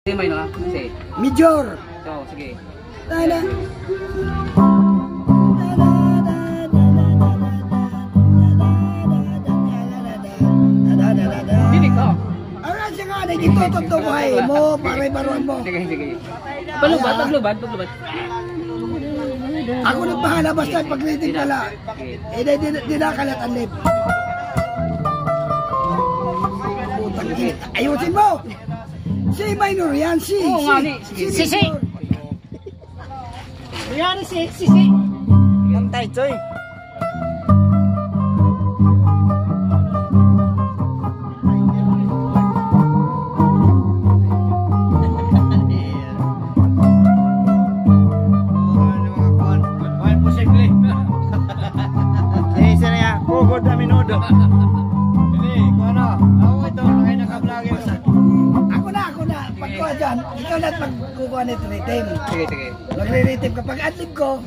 Sige, may na kasi. Major. Oo, sige. Tada. Binig ka. Aran siya nga, dito tutubuhay mo, pare-baruan mo. Sige, sige. Paglubat. Ako nagbahala basta pag-rating pala. Di nakalat ang lip. Ayusin mo! Si minor yan, si. Oo nga ni. Si. Yan si. Mantay, Choy. Pugod na minudo. Ini, ano? Ako ito, ay naka-vlog yun. Ako na. Pagkuha dyan, ikaw na pagkukuha nito rating. Sige. Magre-rating kapag adlib ko.